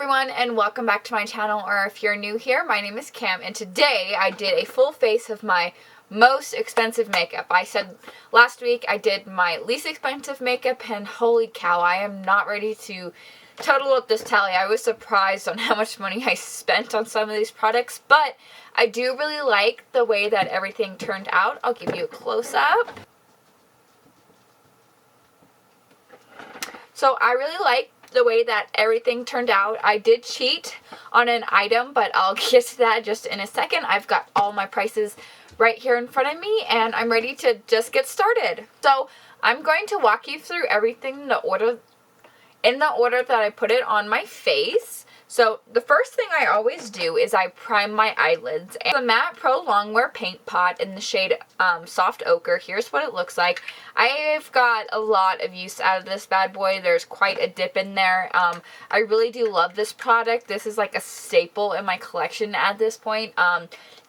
everyone, and welcome back to my channel, or if you're new here, my name is Cam, and today I did a full face of my most expensive makeup. I said last week I did my least expensive makeup, and holy cow, I am not ready to total up this tally. I was surprised on how much money I spent on some of these products, but I do really like the way that everything turned out. I'll give you a close-up. So I really like the way that everything turned out. I did cheat on an item, but I'll get to that just in a second. I've got all my prices right here in front of me, and I'm ready to just get started. So I'm going to walk you through everything in the order that I put it on my face. So the first thing I always do is I prime my eyelids. And the Matte Pro Longwear Paint Pot in the shade Soft Ochre. Here's what it looks like. I've got a lot of use out of this bad boy. There's quite a dip in there. I really do love this product. This is like a staple in my collection at this point.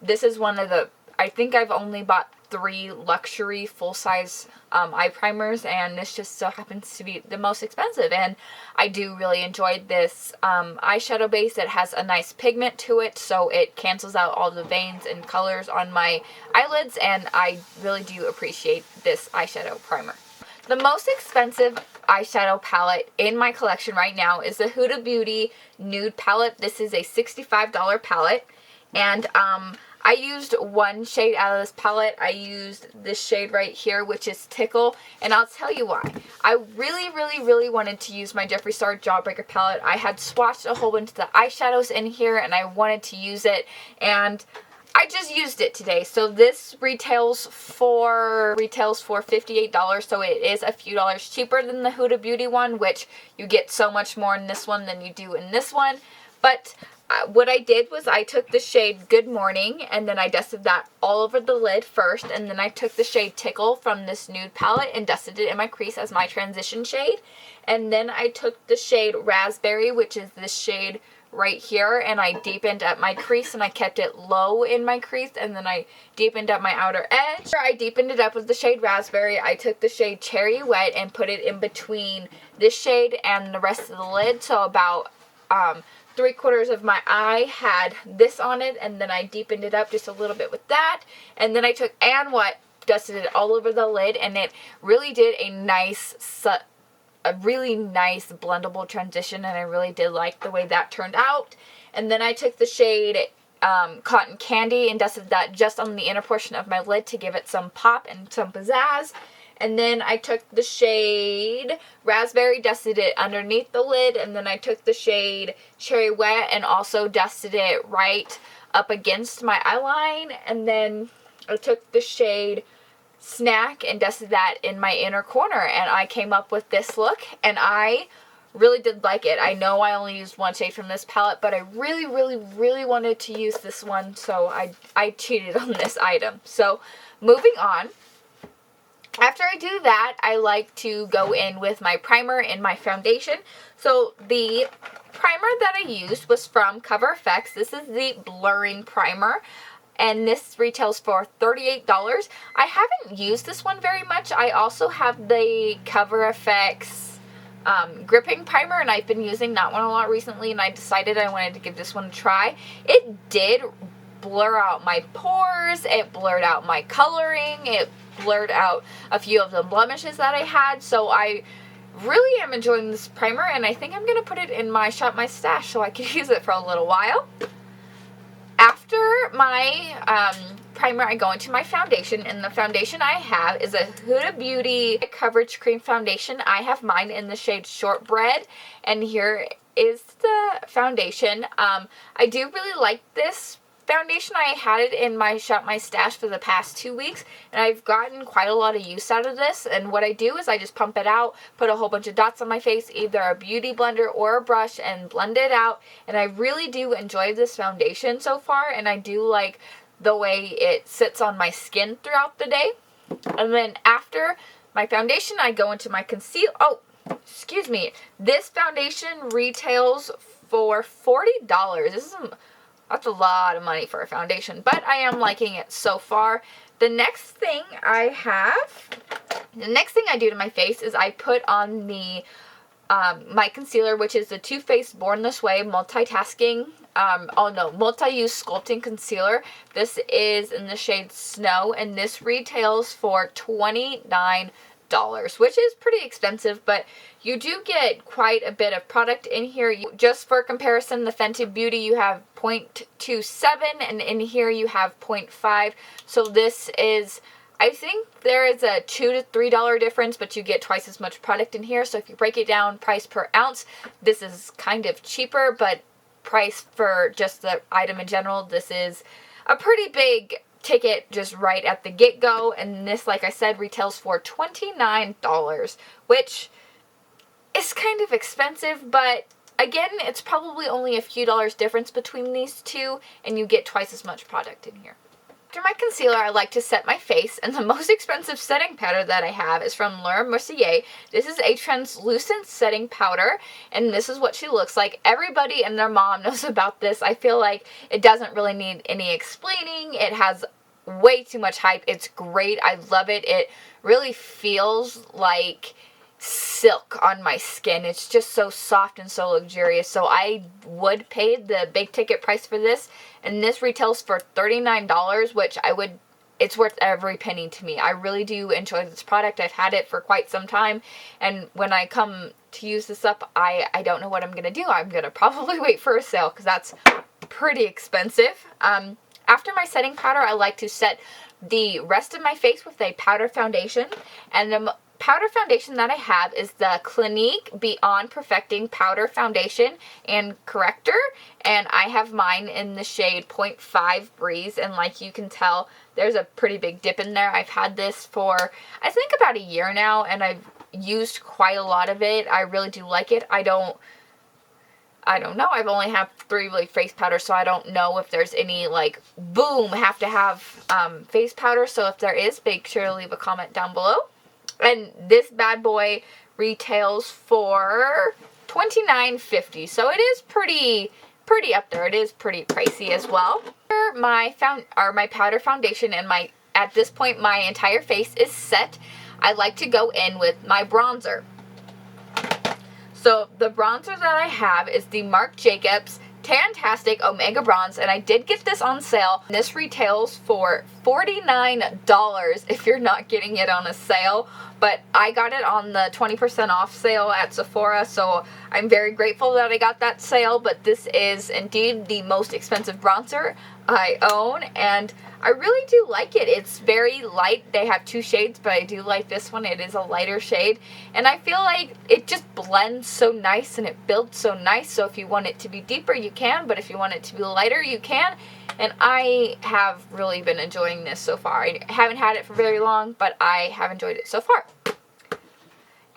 This is one of the, I think I've only bought 3 luxury full-size eye primers, and this just so happens to be the most expensive, and I do really enjoy this eyeshadow base. It has a nice pigment to it, so it cancels out all the veins and colors on my eyelids, and I really do appreciate this eyeshadow primer. The most expensive eyeshadow palette in my collection right now is the Huda Beauty Nude palette. This is a $65 palette, and I used one shade out of this palette. I used this shade right here, which is Tickle, and I'll tell you why. I really wanted to use my Jeffree Star Jawbreaker palette. I had swatched a whole bunch of the eyeshadows in here, and I wanted to use it, and I just used it today. So this retails for $58, so it is a few dollars cheaper than the Huda Beauty one, which you get so much more in this one than you do in this one. But what I did was I took the shade Good Morning, and then I dusted that all over the lid first, and then I took the shade Tickle from this nude palette and dusted it in my crease as my transition shade. And then I took the shade Raspberry, which is this shade right here, and I deepened up my crease, and I kept it low in my crease, and then I deepened up my outer edge. After I deepened it up with the shade Raspberry, I took the shade Cherry Wet and put it in between this shade and the rest of the lid, so about 3/4 of my eye had this on it, and then I deepened it up just a little bit with that, and then I took and what dusted it all over the lid, and it really did a really nice blendable transition, and I really did like the way that turned out. And then I took the shade Cotton Candy and dusted that just on the inner portion of my lid to give it some pop and some pizzazz. And then I took the shade Raspberry, dusted it underneath the lid, and then I took the shade Cherry Wet and also dusted it right up against my eyeline. And then I took the shade Snack and dusted that in my inner corner, and I came up with this look, and I really did like it. I know I only used one shade from this palette, but I really wanted to use this one, so I cheated on this item. So moving on. After I do that, I like to go in with my primer and my foundation. So the primer that I used was from Cover FX. This is the Blurring Primer, and this retails for $38. I haven't used this one very much. I also have the Cover FX Gripping Primer, and I've been using that one a lot recently, and I decided I wanted to give this one a try. It did blur out my pores, it blurred out my coloring, it blurred out a few of the blemishes that I had, so I really am enjoying this primer, and I think I'm going to put it in my Shop My Stash so I can use it for a little while. After my primer, I go into my foundation, and the foundation I have is a Huda Beauty Coverage Cream Foundation. I have mine in the shade ShortBread, and here is the foundation. I do really like this foundation. I had it in my Shop My Stash for the past 2 weeks, and I've gotten quite a lot of use out of this. And what I do is I just pump it out, put a whole bunch of dots on my face, either a beauty blender or a brush, and blend it out. And I really do enjoy this foundation so far, and I do like the way it sits on my skin throughout the day. And then after my foundation, I go into my concealer. Oh, excuse me. This foundation retails for $40. That's a lot of money for a foundation, but I am liking it so far. The next thing I do to my face is I put on the my concealer, which is the Too Faced Born This Way multitasking, multi-use sculpting concealer. This is in the shade Snow, and this retails for $29, which is pretty expensive, but you do get quite a bit of product in here. Just for comparison, the Fenty Beauty, you have 0.27, and in here you have 0.5. So this is, I think there is a $2 to $3 difference, but you get twice as much product in here. So if you break it down price per ounce, this is kind of cheaper, but price for just the item in general, this is a pretty big ticket just right at the get-go. And this, like I said, retails for $29, which is kind of expensive, but again, it's probably only a few dollars difference between these two, and you get twice as much product in here. After my concealer, I like to set my face, and the most expensive setting powder that I have is from Mercier. This is a translucent setting powder, and this is what she looks like. Everybody and their mom knows about this. I feel like it doesn't really need any explaining. It has way too much hype. It's great. I love it. It really feels like silk on my skin. It's just so soft and so luxurious. So I would pay the big ticket price for this, and this retails for $39, which it's worth every penny to me. I really do enjoy this product. I've had it for quite some time, and when I come to use this up, I don't know what I'm gonna do. I'm gonna probably wait for a sale because that's pretty expensive. After my setting powder, I like to set the rest of my face with a powder foundation, and the powder foundation that I have is the Clinique Beyond Perfecting Powder Foundation and Corrector, and I have mine in the shade 0.5 Breeze, and like you can tell, there's a pretty big dip in there. I've had this for, I think, about a year now, and I've used quite a lot of it. I really do like it. I don't know. I've only have 3 really face powders, so I don't know if there's any, like, boom, have to have face powder. So if there is, make sure to leave a comment down below. And this bad boy retails for $29.50, so it is pretty up there. It is pretty pricey as well. My powder foundation, and at this point my entire face is set. I like to go in with my bronzer. So the bronzer that I have is the Marc Jacobs Tan-Tastic Omega Bronze, and I did get this on sale. This retails for $49 if you're not getting it on a sale, but I got it on the 20% off sale at Sephora, so I'm very grateful that I got that sale. But this is indeed the most expensive bronzer I own, and I really do like it. It's very light. They have 2 shades, but I do like this one. It is a lighter shade, and I feel like it just blends so nice and it builds so nice. So if you want it to be deeper, you can, but if you want it to be lighter, you can. And I have really been enjoying this so far. I haven't had it for very long, but I have enjoyed it so far.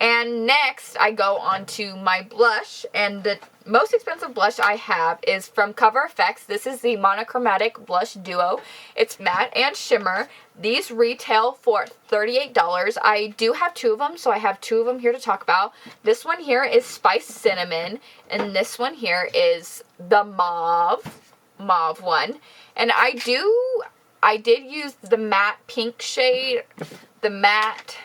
And next, I go on to my blush, and the most expensive blush I have is from Cover FX. This is the Monochromatic Blush Duo. It's matte and shimmer. These retail for $38. I do have 2 of them, so I have 2 of them here to talk about. This one here is Spiced Cinnamon, and this one here is the Mauve one. And I did use the matte pink shade, the matte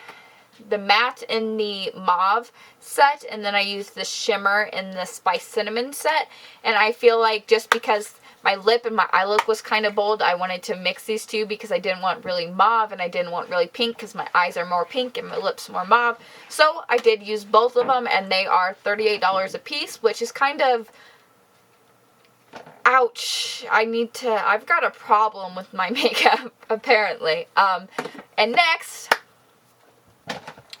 in the Mauve set, and then I used the shimmer in the Spiced Cinnamon set. And I feel like just because my lip and my eye look was kind of bold, I wanted to mix these 2 because I didn't want really mauve and I didn't want really pink because my eyes are more pink and my lips more mauve. So I did use both of them, and they are $38 a piece, which is kind of, ouch. I've got a problem with my makeup apparently. And next,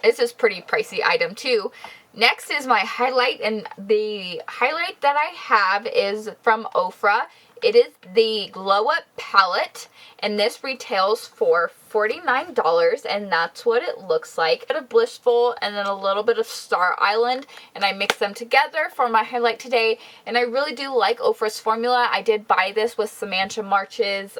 this is pretty pricey item too. Next is my highlight, and the highlight that I have is from Ofra. It is the Glow Up Palette, and this retails for $49, and that's what it looks like. A bit of Blissful and then a little bit of Star Island, and I mixed them together for my highlight today, and I really do like Ofra's formula. I did buy this with Samantha March's,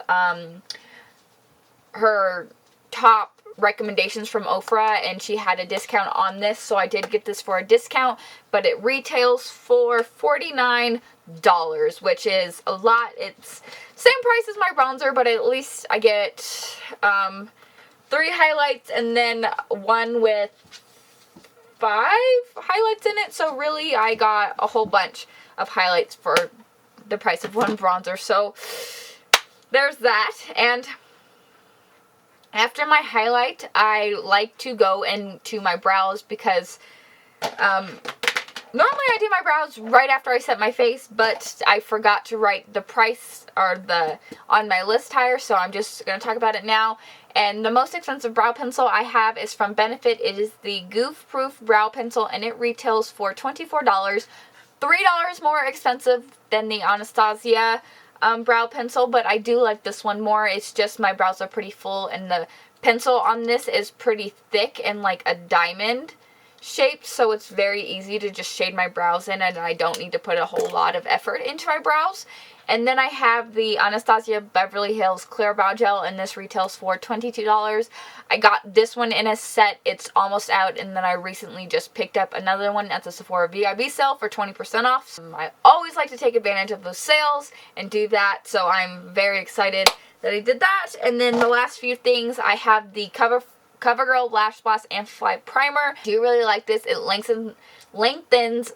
her top recommendations from Ofra, and she had a discount on this, so I did get this for a discount, but it retails for $49, which is a lot. It's same price as my bronzer, but at least I get 3 highlights and then one with highlights in it. So really, I got a whole bunch of highlights for the price of one bronzer. So there's that. And after my highlight, I like to go into my brows because normally I do my brows right after I set my face, but I forgot to write the price on my list higher, so I'm just going to talk about it now. And the most expensive brow pencil I have is from Benefit. It is the Goof Proof Brow Pencil, and it retails for $24. $3 more expensive than the Anastasia brow pencil, but I do like this one more. It's just my brows are pretty full, and the pencil on this is pretty thick and like a diamond shaped, so it's very easy to just shade my brows in, and I don't need to put a whole lot of effort into my brows. And then I have the Anastasia Beverly Hills Clear Brow Gel, and this retails for $22. I got this one in a set. It's almost out, and then I recently just picked up another one at the Sephora VIB sale for 20% off. I always like to take advantage of those sales and do that, so I'm very excited that I did that. And then the last few things, I have the CoverGirl Lash Blast Amplify Primer. I do really like this. It lengthens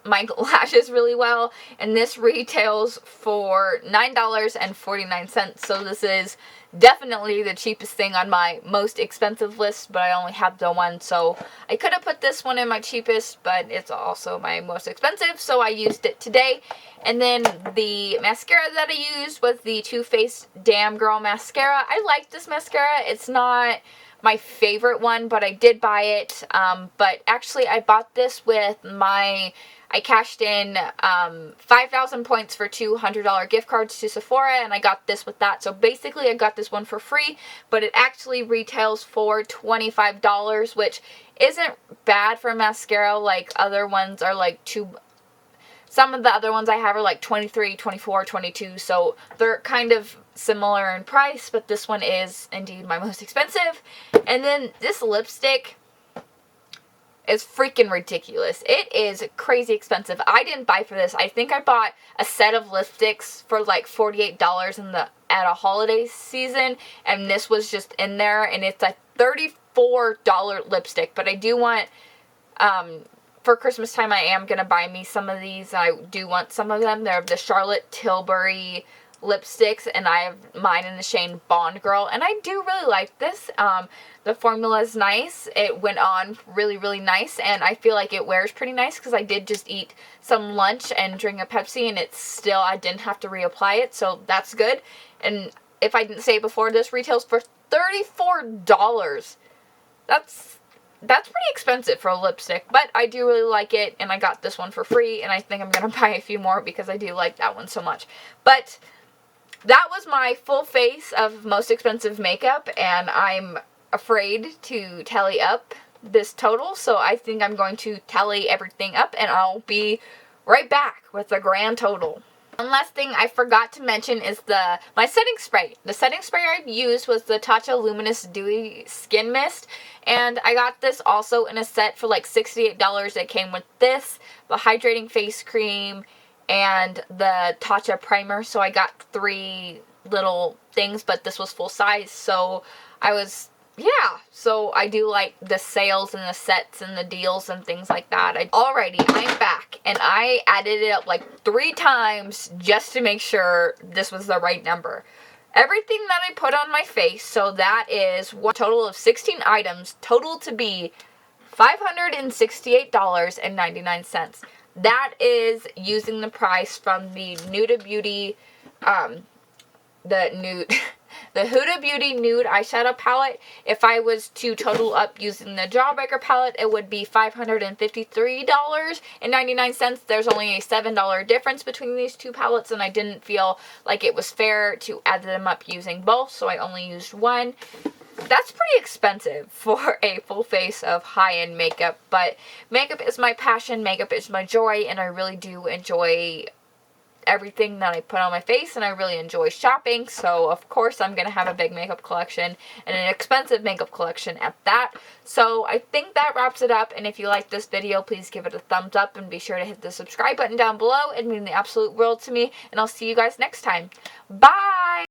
my lashes really well, and this retails for $9.49. So this is definitely the cheapest thing on my most expensive list, but I only have the one, so I could have put this one in my cheapest, but it's also my most expensive, so I used it today. And then the mascara that I used was the Too Faced Damn Girl Mascara. I like this mascara. It's not my favorite one, but I did buy it. But actually I bought this with I cashed in 5,000 points for $200 gift cards to Sephora, and I got this with that. So basically I got this one for free, but it actually retails for $25, which isn't bad for mascara. Like other ones are like some of the other ones I have are like 23, 24, 22, so they're kind of similar in price, but this one is indeed my most expensive. And then this lipstick is freaking ridiculous. It is crazy expensive. I didn't buy for this. I think I bought a set of lipsticks for like $48 at a holiday season, and this was just in there, and it's a $34 lipstick. But I do want for Christmas time, I am going to buy me some of these. I do want some of them. They're the Charlotte Tilbury lipsticks, and I have mine in the shade Bond Girl, and I do really like this. The formula is nice. It went on really, really nice, and I feel like it wears pretty nice because I did just eat some lunch and drink a Pepsi, and I didn't have to reapply it, so that's good. And if I didn't say it before, this retails for $34. That's pretty expensive for a lipstick, but I do really like it, and I got this one for free, and I think I'm going to buy a few more because I do like that one so much. But that was my full face of most expensive makeup, and I'm afraid to tally up this total, so I think I'm going to tally everything up, and I'll be right back with the grand total. One last thing I forgot to mention is my setting spray. The setting spray I used was the Tatcha Luminous Dewy Skin Mist, and I got this also in a set for like $68. It came with this, the hydrating face cream, and the Tatcha primer. So I got 3 little things, but this was full size, so so I do like the sales and the sets and the deals and things like that. Alrighty, I'm back, and I added it up like 3 times just to make sure this was the right number. Everything that I put on my face, so that is a total of 16 items, total to be $568.99. That is using the price from the Nude Beauty, the Huda Beauty Nude eyeshadow palette. If I was to total up using the Jawbreaker palette, it would be $553.99. There's only a $7 difference between these two palettes, and I didn't feel like it was fair to add them up using both, so I only used one. That's pretty expensive for a full face of high-end makeup, but makeup is my passion, makeup is my joy, and I really do enjoy everything that I put on my face, and I really enjoy shopping, so of course I'm going to have a big makeup collection, and an expensive makeup collection at that. So I think that wraps it up, and if you like this video, please give it a thumbs up, and be sure to hit the subscribe button down below. It'd mean the absolute world to me, and I'll see you guys next time. Bye!